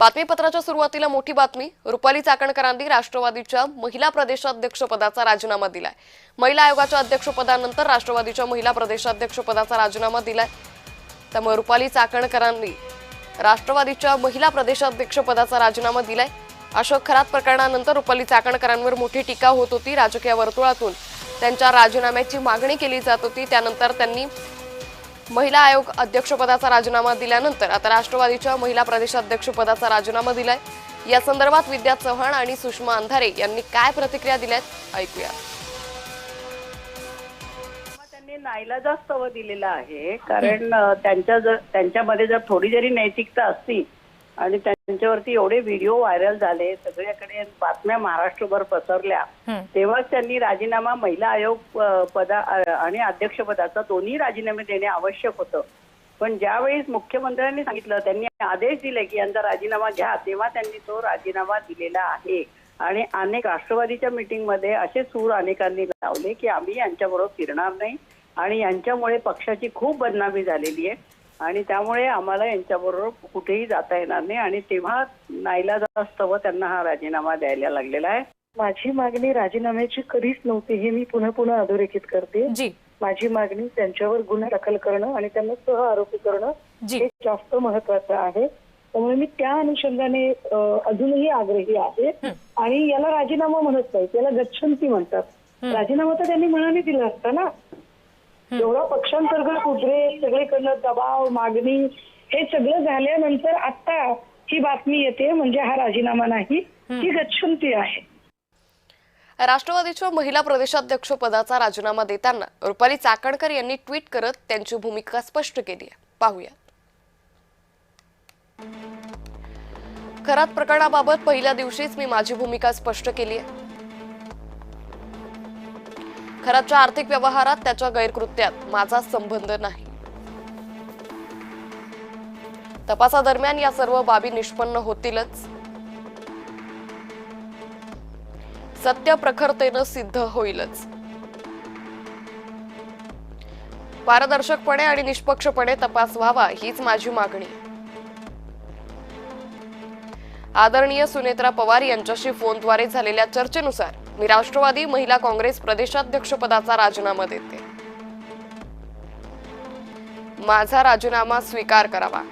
बातमीपत्राच्या सुरुवातीला मोठी बातमी. रुपाली चाकणकरांनी राष्ट्रवादीच्या महिला प्रदेशाध्यक्षपदाचा राजीनामा दिलाय. महिला आयोगाच्या अध्यक्षपदानंतर राष्ट्रवादीच्या महिला प्रदेशाध्यक्षपदाचा राजीनामा दिलाय. त्यामुळे रुपाली चाकणकरांनी राष्ट्रवादीच्या महिला प्रदेशाध्यक्षपदाचा राजीनामा दिलाय. अशोक खरात प्रकरणानंतर रुपाली चाकणकरांवर मोठी टीका होत होती. राजकीय वर्तुळातून त्यांच्या राजीनाम्याची मागणी केली जात होती. त्यानंतर त्यांनी महिला आयोग अध्यक्षपदाचा राजीनामा दिल्यानंतर आता राष्ट्रवादीच्या महिला प्रदेशाध्यक्षपदाचा राजीनामा दिलाय. या संदर्भात विद्या चव्हाण आणि सुषमा अंधारे यांनी काय प्रतिक्रिया दिल्यात ऐकूया. त्यांनी नाईलाजास्तव दिलेला आहे, कारण त्यांच्यामध्ये जर थोडी जरी नैतिकता असती आणि त्यांच्यावरती एवढे व्हिडिओ व्हायरल झाले, सगळ्याकडे बातम्या महाराष्ट्रभर पसरल्या, तेव्हाच त्यांनी राजीनामा महिला आयोग पदा आणि अध्यक्षपदाचा दोन्ही राजीनामे देणे आवश्यक होतं. पण ज्यावेळी मुख्यमंत्र्यांनी सांगितलं, त्यांनी आदेश दिले की यांचा राजीनामा घ्या, तेव्हा त्यांनी तो राजीनामा दिलेला आहे. आणि अनेक राष्ट्रवादीच्या मीटिंगमध्ये असे सूर अनेकांनी लावले की आम्ही यांच्याबरोबर फिरणार नाही आणि यांच्यामुळे पक्षाची खूप बदनामी झालेली आहे आणि त्यामुळे आम्हाला यांच्याबरोबर कुठेही जाता येणार नाही. आणि तेव्हा नाईलाजास्तव त्यांना हा राजीनामा द्यायला लागलेला आहे. माझी मागणी राजीनाम्याची कधीच नव्हती, हे मी पुन्हा पुन्हा अधोरेखित करते. माझी मागणी त्यांच्यावर गुन्हा दाखल करणं आणि त्यांना सह आरोपी करणं हे जास्त महत्वाचं आहे. त्यामुळे मी त्या अनुषंगाने अजूनही आग्रही आहे. आणि याला राजीनामा म्हणत नाही, याला गच्छंती म्हणतात. राजीनामा तर त्यांनी मनाने दिला असता ना. एवढा पक्षांतर्गत उद्रेक, सगळीकडनं दबाव, मागणी, हे सगळं झाल्यानंतर आता ही बातमी येते, म्हणजे हा राजीनामा नाही, ही गच्छंती आहे. राष्ट्रवादीच्या महिला प्रदेशाध्यक्ष पदाचा राजीनामा देताना रुपाली चाकणकर यांनी ट्विट करत त्यांची भूमिका स्पष्ट केली आहे. पाहूया. खरात प्रकरणाबाबत पहिल्या दिवशीच मी माझी भूमिका स्पष्ट केली आहे. खरातच्या आर्थिक व्यवहारात त्याच्या गैरकृत्यात माझा संबंध नाही. तपासादरम्यान या सर्व बाबी निष्पन्न होतीलच. सत्य प्रखरतेनं सिद्ध होईलच. पारदर्शकपणे आणि निष्पक्षपणे तपास व्हावा हीच माझी मागणी. आदरणीय सुनेत्रा पवार यांच्याशी फोनद्वारे झालेल्या चर्चेनुसार मी राष्ट्रवादी महिला काँग्रेस प्रदेशाध्यक्ष पदाचा राजीनामा देते. माझा राजीनामा स्वीकार करावा.